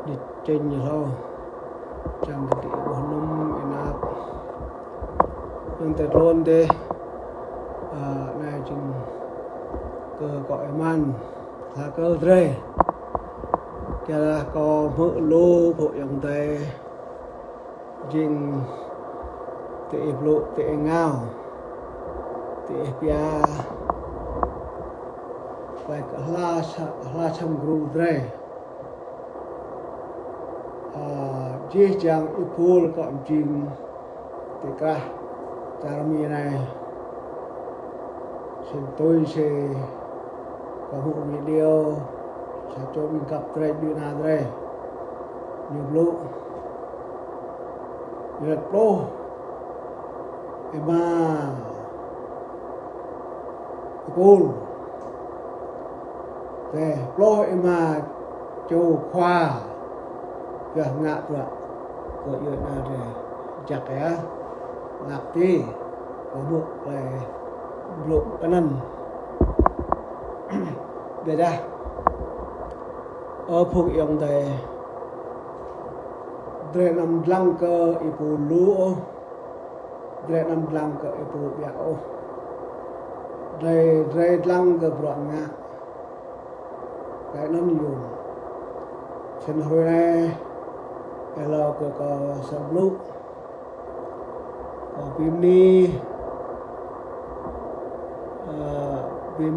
đi trên như thôi chẳng cái của nông em áp nhưng thật luôn thế này chừng cơ gọi man là cơ rê kia là có mỡ lô bộ dòng tay chừng tệ lộ tệ ngao tệ pia like la chăm gru rê chỉ chẳng ipul còn chừng tệ cả cara mi này xin tôi sẽ có một video sẽ cho mình gặp đây như nào đây nhiều lúc nhiệt độ mà cool về lo mà châu khoa việc ngạ rồi của yêu nào để chặt cái ngạc đi có một về lộ cái nần về đây ở phục用的drenam langka ibu luo drenam langka ibu biao dre langka branga cái nó nhiều chân hồi này cái lo có sầm lúc có phim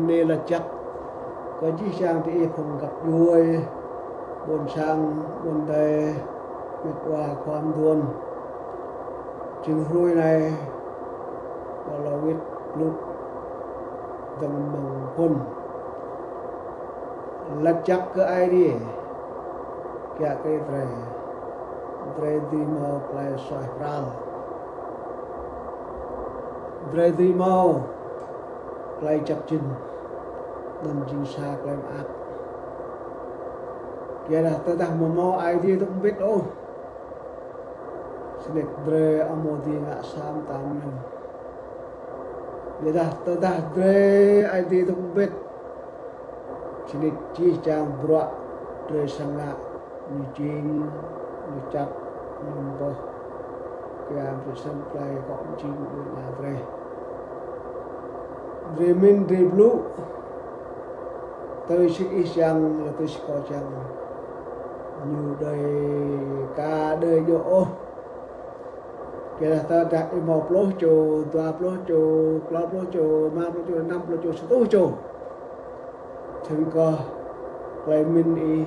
ni là chắc có chỉ sang thì không gặp vui buồn sang buồn đầy vượt quaความđuôn chừng hồi này gọi là viết lúc dần bằng quân là chắc cái ai đi kya cái dre di mau play soi pral dre di mau play chập chừng đâm chinh xa làm ác kia là tôi đang mau ai thì tôi không biết đâu xin được dre amodi ngã sam tam năm kia là tôi đang dre ai thì tôi không biết xin được chi chàng bọa dre sang ngã như chinh như chặt như bò kia tôi sân play gọn chinh như là dre min dre blue tôi sẽ rằng là tôi sẽ có rằng nhiều đời cả đời dỗ kể là ta đặt một lô chồ tòa lô chồ ma lô chồ năm lô chồ sáu chồ thường có lại mình y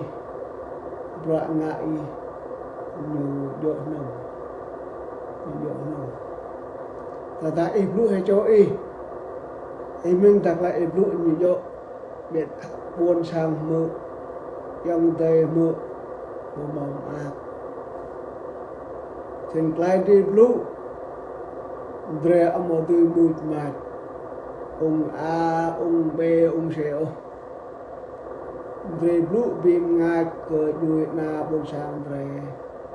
đoạn ngại nhiều dỗ nồng ta đã y lũ hay cho y mình đặt lại y lũ nhiều dỗ biết buôn sang mơ yang tay mơ mong ác trên klai đi blue dre amadu mut mat ông A ông B ông C dre blue bim ngak ke duit na buôn sang dre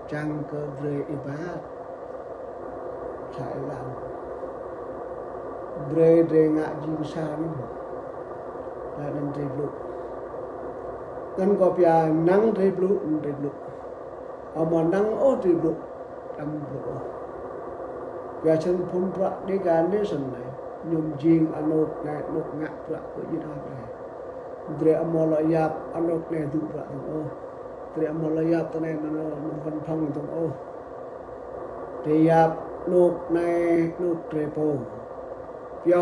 chang ke dre ibat sai lang dre ngak jing san là nên dre blue kan ko pia nang dre blue ama nang o dre blue tam blue pia chen phun pra de gan de san này nhung jing anok na nok ngak pra ko yit ha này dre amola yap anok ne du pra o dre amola yap ta ne no van phong tong o de yap nok ne nok dre po pia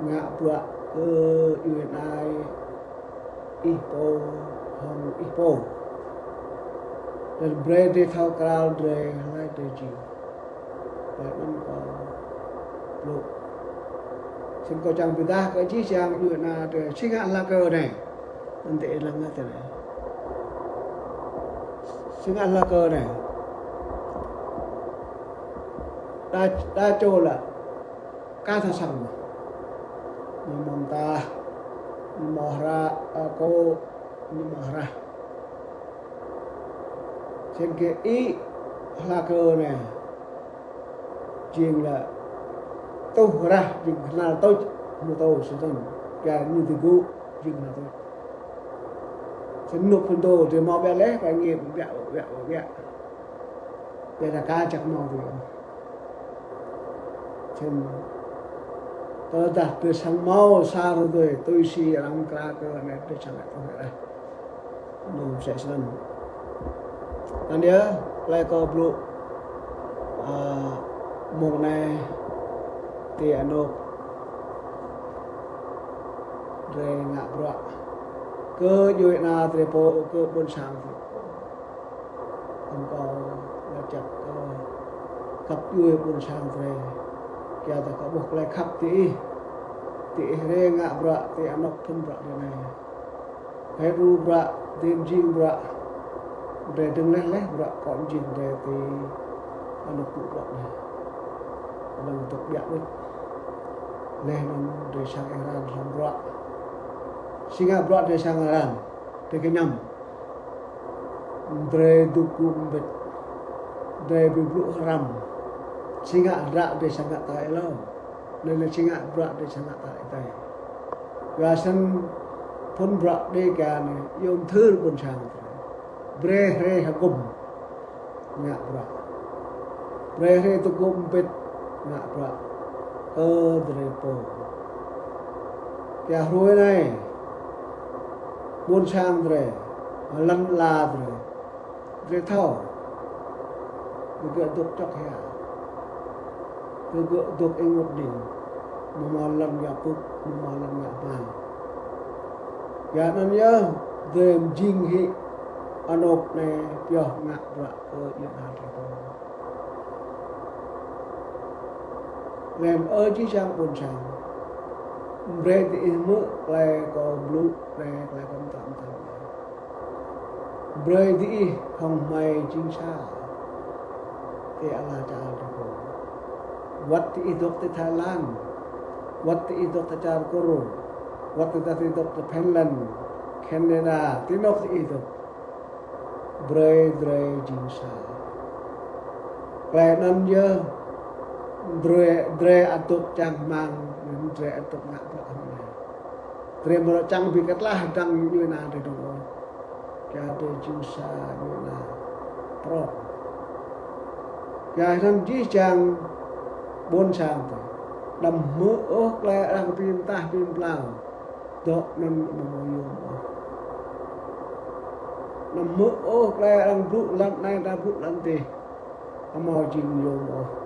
ngak pra ke yuen ai ipo hong ipo dan brede thao kral dre lai de ji lại năm có lộ xin có chẳng bị ta cái chi chàng như là để sinh hạn là cơ này vấn đề là như thế này sinh hạn là cơ này đa chỗ là ca thà sẵn nhưng mà ta mahra aku ni mahra trên cái ý là cơ này chuyện là tôi ra chuyện là tôi như tôi sẽ thành cả như thì gu chuyện là tôi senuk pun dia mau beleh panggil biak dia dah kacak mau dia chen dah tu sang mau saru tu si orang kerana ni tu sangat tu lah nu saya senang dan dia lai kau belum mung này thì anok re ngạ bra cơ yui na trepo cơ bon sang thì ông có là chặt cấp yui bon sang tre kia ta có buộc lại khắp thì re ngạ bra thì anok thun bra đây này cái ru bra tim jing bra để đừng leh bra còn jing để thì anok tụ bra này lần tục biak đấy lên dari sang Iran sang bra singa bra dari sang Iran dari kenyam dari dukum bet dari biblu haram singa ra dari sang tai lo nên singa bra dari sang tai biasan pun bra dari kan yom thur pun sang bre re hakum nga bra bre re dukum bet ngạ bra drepo kia ruồi này buôn sang dre lăn la dre thao được đục chọc hè được đục anh một đỉnh mà lần gặp bút mà lần gặp bàn ya nan ya dre jing hi anok này pyo ngạ bra yên an drepo làm ơi chỉ sang buồn sang bre thì mơ lại có blue lại có tạm bre thì không may chính xác thì Allah Taala ko wat idok te Thailand wat idok te Charkoro wat idok te Finland Canada tinok idok bre chính xác lại nan giờ dre atuk chang mang dre atuk ngak bra dre mo chang bi kat lah dang như na de dong ka de jinsa như na pro ka han ji chang bon sang đầm mơ ốc le đang pin ta pin lao do nên mo yo đầm mơ ốc le đang bru lan nay đang bru lan ti mo jin yo mo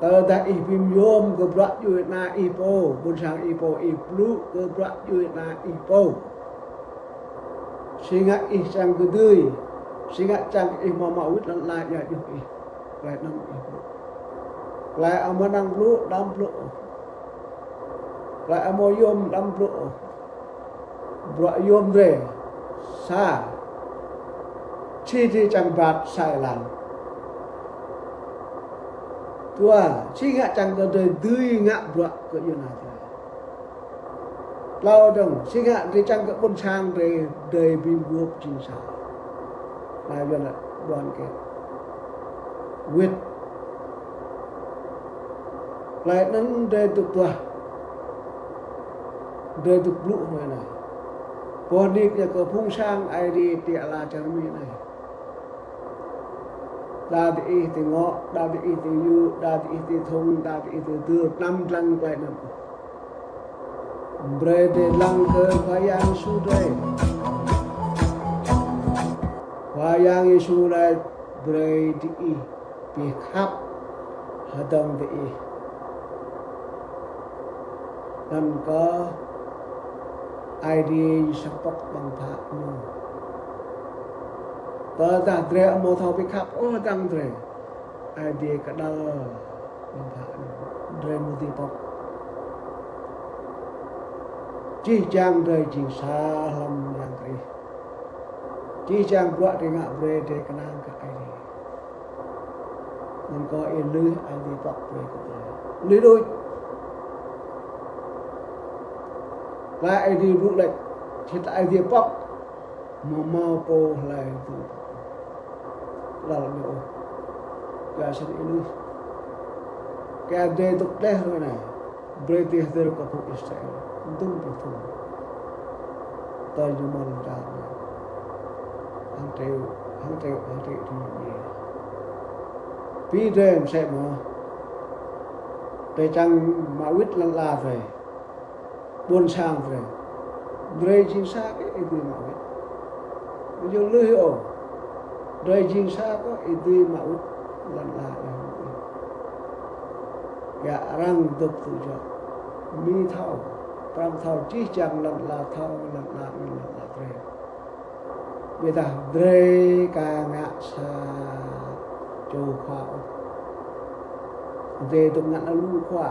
ta ipim yom ke bra yui na ipo bun sang ipo iplu ke bra yui na ipo singa isang kedui singa chang imama wit lan la ya yui lai nam ipo lai amanang plu dam plu lai amoyom dam plu bra yom re sa chi chang bat sai lan tua si ngạ chẳng có đời tươi ngạ bọa của yêu nào thế lao động si ngạ thì chẳng có bôn sang đời bìm buộc chính xác là giờ là đoàn kết quyết lại nâng đời tục tua đời tục lũ hồi này còn đi có phung sang ai đi tiệ là chẳng mi này đa đi thì ngọ đa đi thì yu đa đi thì thùng đa đi thì đưa năm lăng quay năm bre de lăng cơ wayang su đây wayang su đây bre đi bị khắp hadang đi dan có ai đi support bằng phạt nữa ta dre mo thau pick up dang dre idea ka da ba dre mu di pop chi chang dre chi sa lam yang kai chi chang bua de nga bre de kanang ka idea mình có in lư idea pop bre ka lư đôi la idea bu lại thit idea pop mau po lại tu lalu biasa ini kayak dia tu deh mana berarti dia kapuk Israel untung betul tôi như mòn ra hàng treo thì vì em sẽ mà để chẳng mà quyết là về buôn sang về đời chính xác cái ý mà quyết bây giờ lưu hiểu đời chính xác có ý mà quyết là ya răng tục tự do mi thao tam thao chỉ chẳng là thao là về bây giờ đời cả ngã sa châu khoa về tục ngã là lưu khoa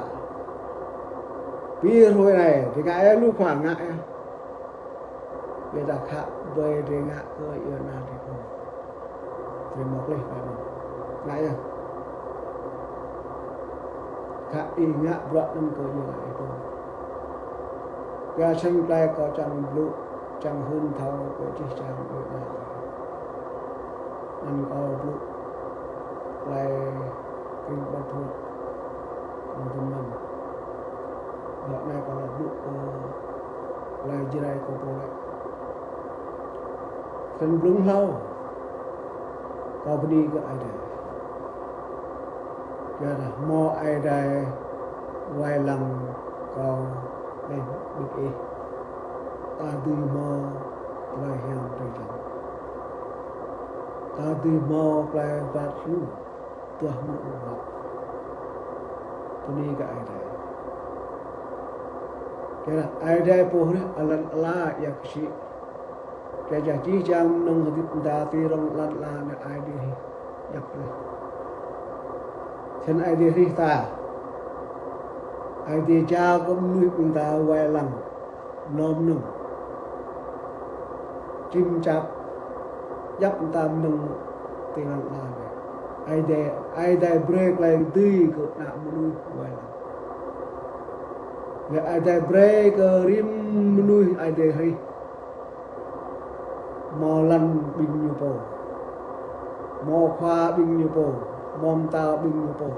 bây rồi này thì cái lưu khoa ngã bây giờ khác về để ngã cơ yêu na thì không thì một lên phải không ngã à khác ý ngã vợ nên cơ như vậy thôi ga sinh tay có chẳng lụ chẳng hơn thao của chỉ chẳng được là nên có lụ lại kinh bát thôi mình vợ này còn là lụ lại gì đây của tôi lại cần đúng lâu có đi cái ai đây giờ là mò ai đây vài lần có đây được ý ta đi mò lại hàng đây chẳng ta đi mò lại bát chú tua mũ ngọc tôi đi cái ai đây cái là ai đây pohon alat la ya kisi cái giá trị chẳng nông hợp đa ti rong lan la na ai đi nhập đây chân ai đi ta ai đi cha cũng nuôi chúng ta vài lần nôm nung chim chạp dắp ta nung tiền lần là ai đây break lại tươi cực nặng nuôi vài lần và ai đây break rim nuôi ai đây hay mò lần bình như bồ mò khoa bình như bồ mom tao bình như bồ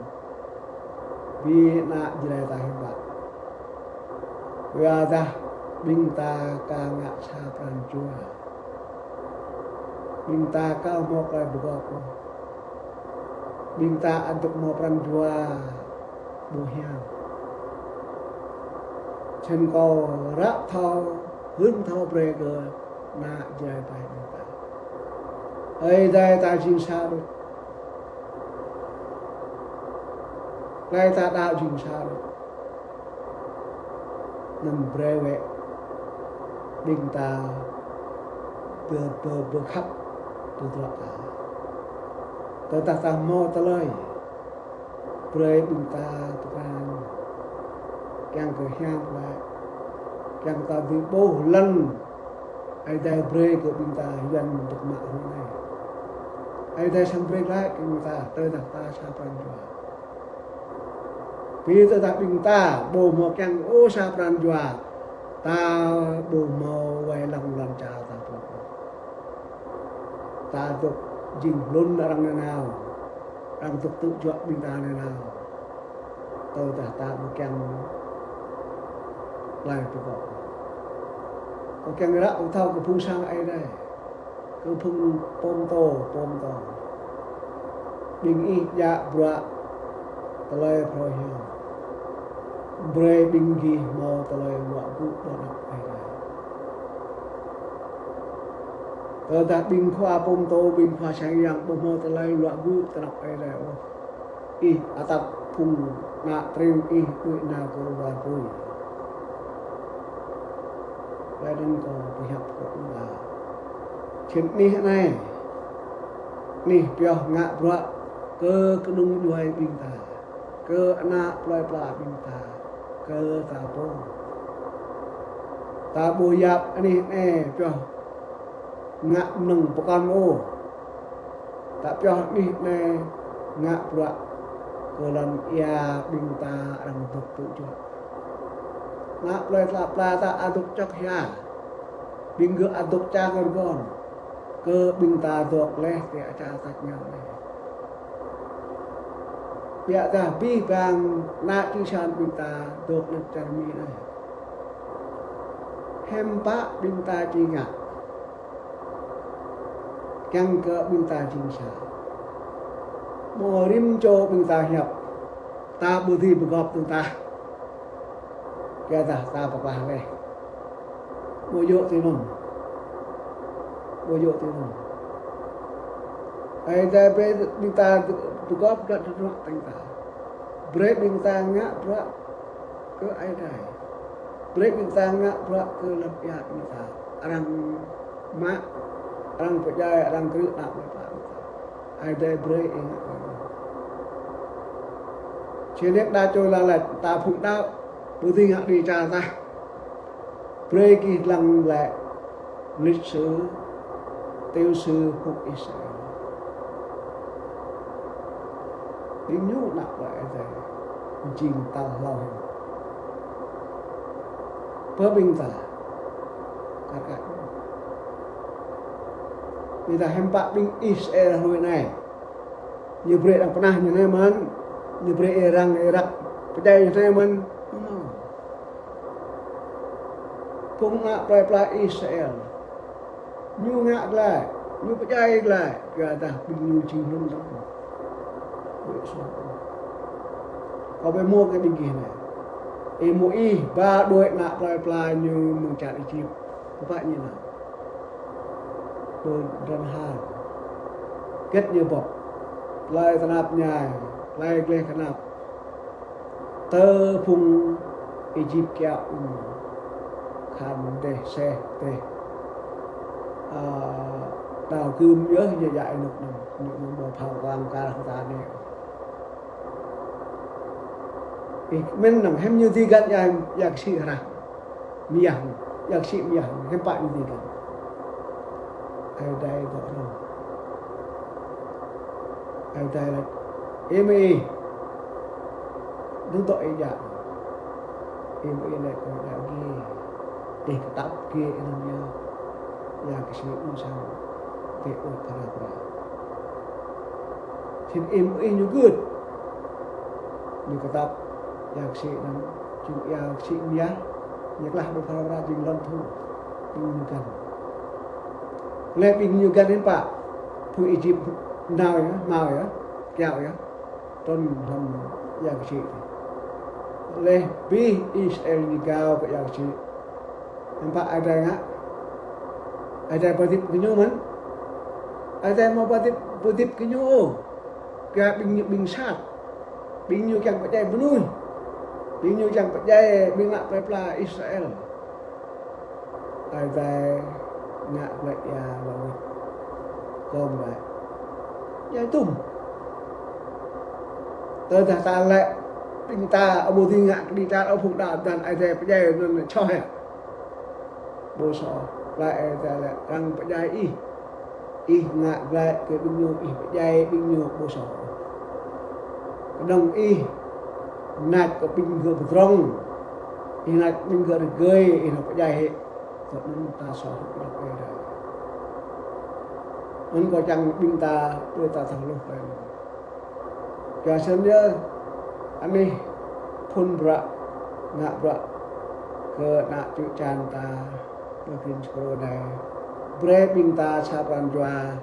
vì nạ gì này ta hiện bạc vì ra bình ta ca ngạ sa pran chua bình ta ca mò cái bùa cô bình ta ăn tục mò pran chua bùa hiang chân co rác thao hướng thao bề cờ nạ gì này ta hiện bạc ấy đây ta chính sao được lai ta đạo chính sao nằm brewe đình ta bờ khắp từ đó ta ta mò ta lời bre đình ta tuan càng cơ hiang lại càng ta bị bố lần ai đây bre của đình ta gần được mạng hôm nay ai đây sang bre lại cái người ta tới đặt ta sa pran rồi vì ta đặt bình ta bồ mò càng ô sa pran jua ta bồ mò vài lần cha ta tu ta tục dình luôn orang nào đang tục tự chọn bình ta này nào tôi ta bồ càng lại tu bỏ có càng ra ông thao cái phun sang ai đây cái phun pom to bình y dạ bra talai prohio bre bingi mau talai wa bu bonak ai ta bing khoa pom to bing khoa sang yang pom mau talai wa bu tanak ai dai o I atap phung na treu I kui na ko wa kui lại đến có đi học cũng là chuyện này nih piah ngak bra ke kedung duai binta ke anak pelai binta ke tabo yap ani piah ngak neng pekan o tak piah ni ngak bra ke lan ia binta rang tu jo ngak pelai ta aduk chak ya binggu aduk cha gon ke binta dok leh dia catatnya leh ya dah bi bang na kisan binta dok nak cermi này hempa binta jinga yang ke binta jingsa morim cho binta hiap ta budi begop binta kata ta paklah leh moyo tinun ai ta binta begop dak dak tengta break binta ngak brak ke ai dai break binta ngak brak ke lepiat binta orang mak orang percaya orang kerut nak lepas ai dai break ingat Chiếc đa trôi là ta phụng đạo bố tinh hạng đi cha ta break kỳ lăng lệ lịch sử tiêu sư phục Israel đi nhú nặng lại để chìm tàu lòng phớ bình tả cả cả vì ta hem pak bing Israel hồi này như break đang pernah như này man như break Iran Iraq percaya như này man cũng ngạ play Israel như ngạ lại như percaya lại kata bing như chim luôn đó có phải mua cái bình kia này MUI ba đuôi ngạ play như mình chạy đi chim có phải như nào dan hal kết như bọc lai kenap nyai lai gleh kenap tơ phung Egypt kia khan de se te đào cơm nhớ như vậy nục một thằng vàng ca ta này mình nằm hem như gì gần yang si ra miang yang si miang hem pak như gì gần ai đây gọi đâu ai đây là em đứng tội dạng em này còn đạo kia để tập kia em nhớ và cái sự u sao về ở Canada thì em như good như cái tập yang si dan juga yang si dia nyeklah beberapa jinglan tu pinjukan le pinjukan ini pak pu Egypt now ya mau ya kẹo ya ton làm yang si le bi Israel ni gao ke yang si nampak ada patip kinyo man ada mau patip kinyo kaya bing sát bing như chẳng percaya bunuh bing như chẳng percaya bing nak pepla Israel ada ngak lek ya lawan kom lại ya tum tơ ta lek bing ta abu thi ngak đi ta ở phục đạo dan ada percaya nên cho ya boso lại ada rang percaya ngak lek ke bing như percaya bing như boso đồng nát có pin gỡ rong nát pin gỡ gơi nó có dài hệ còn nên ta so được cái đó nên có chẳng pin ta tôi ta thằng lúc này cả sân nhớ anh đi phun bra nát bra ke nak cuy chan ta mungkin sekolah dah bre pin ta sapan jua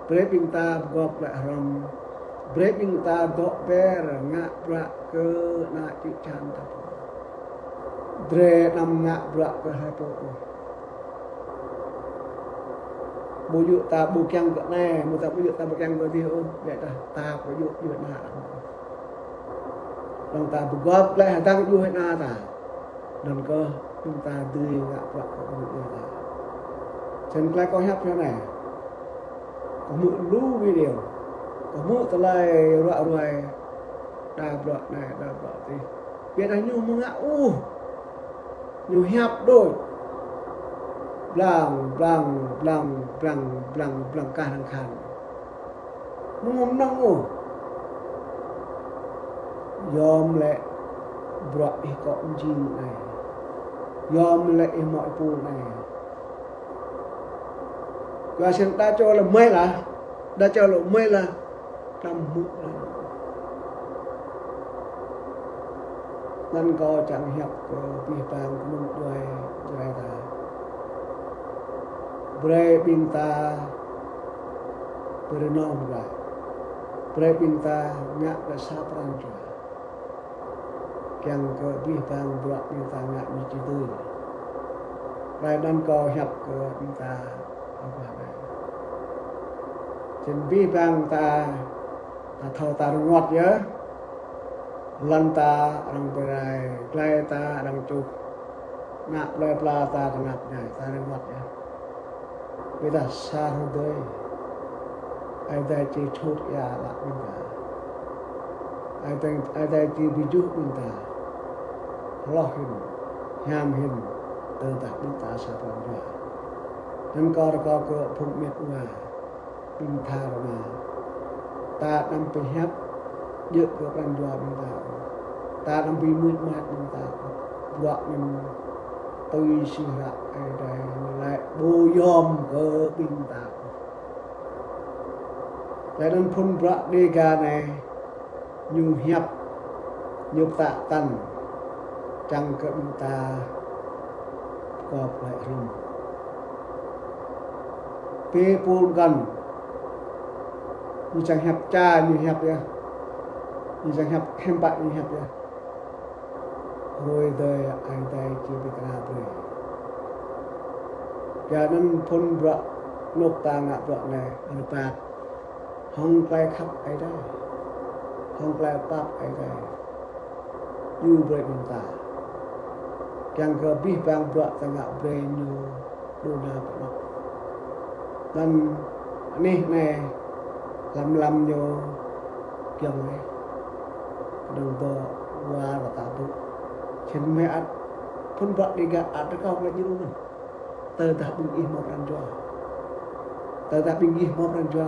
bre pin ta gop lại rom breaking ta dok ber ngak brak ke nak cican ta dre nam ngak brak ke hapo bujuk ta bukyang ke ne mu ta bujuk ta bukyang ke dia ya ta bujuk yu na dong ta bugop lại ta yu na ta dan ke chúng ta tươi ngak brak ke bujuk ta chen klai ko hap này có một lú video có một tờ rồi đa bọt này thì biết anh nhung mong ạ nhiều hẹp đôi blang ca thằng khàn mong năng yom lệ bọt thì có gì này yom lệ mọi phù này và xem ta cho là mấy là trăm mũ nên có chẳng hiệp của vi phạm của một đôi ta bre pinta berenom lah bre pinta ngak rasa peranjua yang ke bang buat pinta ngak nyuci tu dan kau hiap ke pinta apa ni jadi bang ta thau ta ngot ya lanta orang berai klai ta orang tu ngak plai pla ta ngap nyai ta ngot ya beda sar doi ai dai chi thut ya la pinta ai dai chi biju pinta loh hin nham hin từ ta pinta sa pranjua dan kau ke phung miet nga pinta ma ta nam pe hiap dự ke pranjua pinta ta nam pi muit mat pinta buat nem tôi sira ai dai lại bu yom ke pinta dan phun bra dega này nyu hiap nyu ta tan chẳng ke pintaก็ปล่อยริมเปปูนกันมีจังหับจ้ามีหับyaมีจังหับแคมปะมีหับyaโรยเดยไอไดจีบิกราเบยยานั้นพ้นบระนกตางะบระในอันปาดห้องไกลขับไอได้ห้องไกลปั๊บไอได้อยู่เบยเป็นตาyang lebih bang buat tengah brand dona pemak dan nih lam yo yang này đừng bò qua và tạo bụng trên mẹ ăn phân vợ đi gạt ăn cái con lại như mình tờ ta bình im một ăn cho tờ ta bình im một ăn cho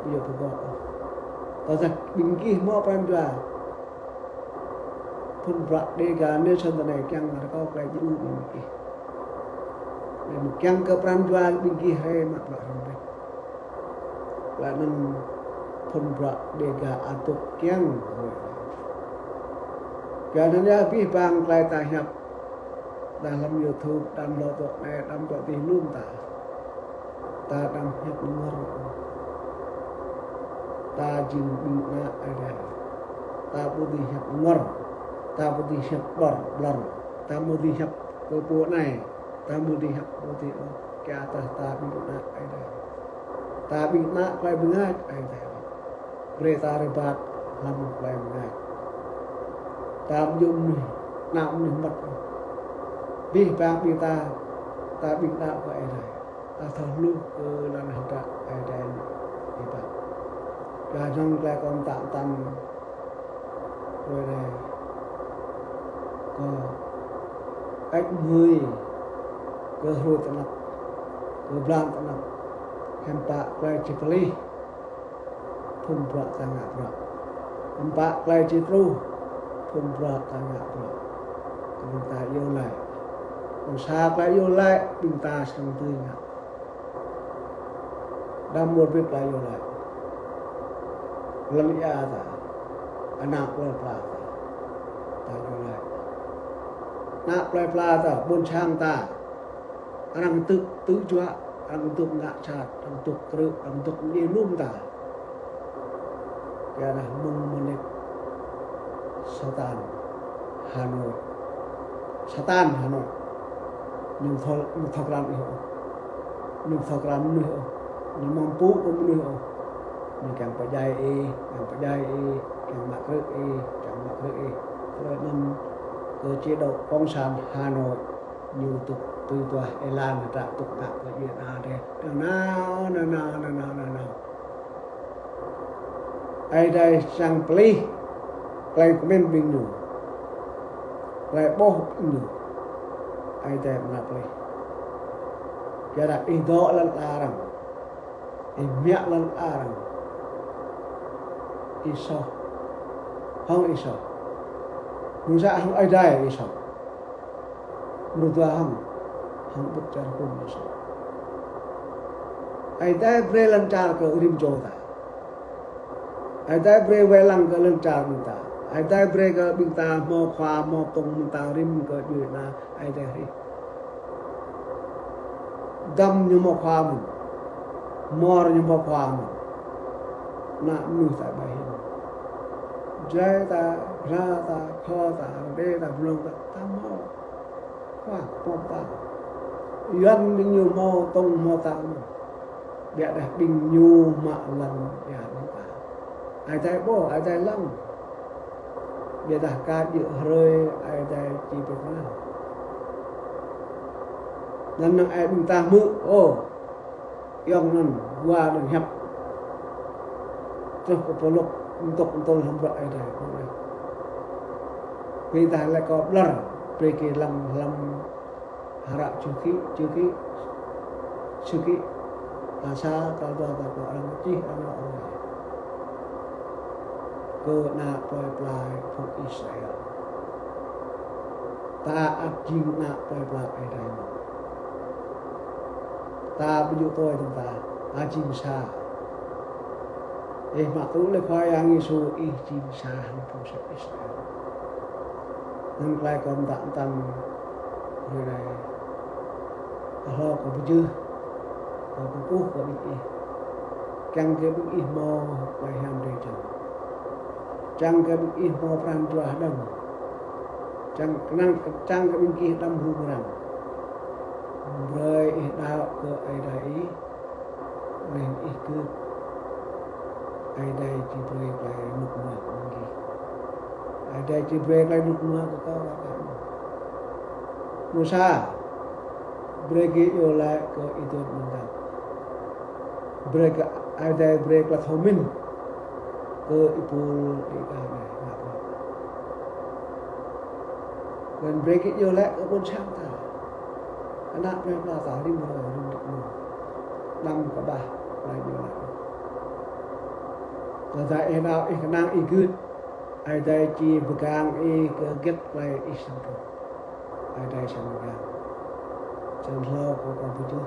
bây giờ tôi gọi tờ ta bình im một ăn cho phân vợ đi gạt nơi sân này keng là con lại như mình kì mình keng ke ăn cho bình im hay mặt lại rồi là nên phân vợ đi gạt ăn tục keng rồi Karena bang klai ta hiap dalam YouTube dan lotok dan buat bingung ta dam hiap ngor ta jin bina ada ta budi hiap ngor ta budi hiap blar ta budi hiap kepo nai ta budi hiap budi ke atas ta bina ada ta bina klai bengat ada berita rebat lamu klai bengat tam dung ni nam ni mất bi bang bi ta bi đạo vậy này ta thằng lu là hành trạng ai đây đi bạn và trong cái con tạm tâm rồi này có cách người cơ hội tận lập cơ plan tận lập em pak play chipli pun buat sangat berat em pak play chitru pun berat sangat berat minta yêu lại usaha yêu lại minta sendirinya dan morbid yêu lại lần ya ta anak plata ta yêu lại nak plata bon chang ta orang tự jua orang untuk ngak chat orang untuk keruk orang untuk đi lum ta ya dah menit Satan Hanoi nhưng thật làm hiểu nhưng thật làm nuôi hiểu nhưng mong phú cũng nuôi hiểu nhưng càng phải dai càng mặc rước rồi nên cơ chế độ công sản Hà Nội nhiều tục từ tòa Iran đã tục ngạc ở Việt Nam đây nào ai đây sang plei của mình bình nhủ lại bố nhủ ai đây là plei jadi itu lan arang miak lan arang iso hong iso musa hong ai đây iso menurut hong bicara pun iso ai đây bre lancar ke rim jota ai đây bre welang ke lancar minta ai đây bre ke minta mau khwa mau tong minta rim ke Việt Nam ai đây dam như một hoa mình mor như một hoa mình nạ nu tại bài hình jai ta ra ta kho ta đê ta blong ta tam ho hoa pom ta yuan đinh nhiều mò tông mò ta mình bịa đặt đinh nhiều mạ lần ya ta ai tay bo ai tay lăng bịa đặt ca dự rơi ai tay chỉ biết nào dan nang ai minta mu yang nan gua dan hap terus kepolok untuk hamba ai dah kita le ko blar pergi lam harap cuki asa kalau orang cih orang ke na plai phục Israel taat jing na plai ai dah ta bây giờ tôi chúng ta chim sa mà tú lấy khoai ăn Giêsu chim sa hàng phong sắc Israel nên lại còn tạm tâm người này lo của bây giờ của cô của bị chẳng cái bị mò lại ham đầy chân chẳng cái bị mò pran dua đâm chẳng cái bên kia đâm hung rằng rồi đạo của ai đấy nên ít cứ ai đây chỉ về lại lúc nào cũng gì ai đây chỉ về lại lúc nào cũng có là Musa break vô lại có ý tưởng mình đặt break ai đây break là thông minh có ipu đi cái này gần break vô lại có bốn trăm ta anak mereka tadi untuk năm có ba lại như vậy và tại nào năng ý cứ ai đây chỉ begang get lại isem tu ai đây sang begang sang lo của con tu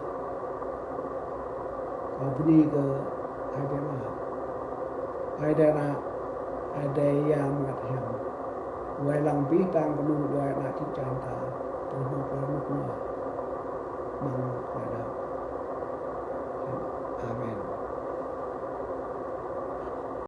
còn bini ke ai đây yang ngat yang wai lang bi tang kenu wai na ti chan ta tu no mang pada. Amin.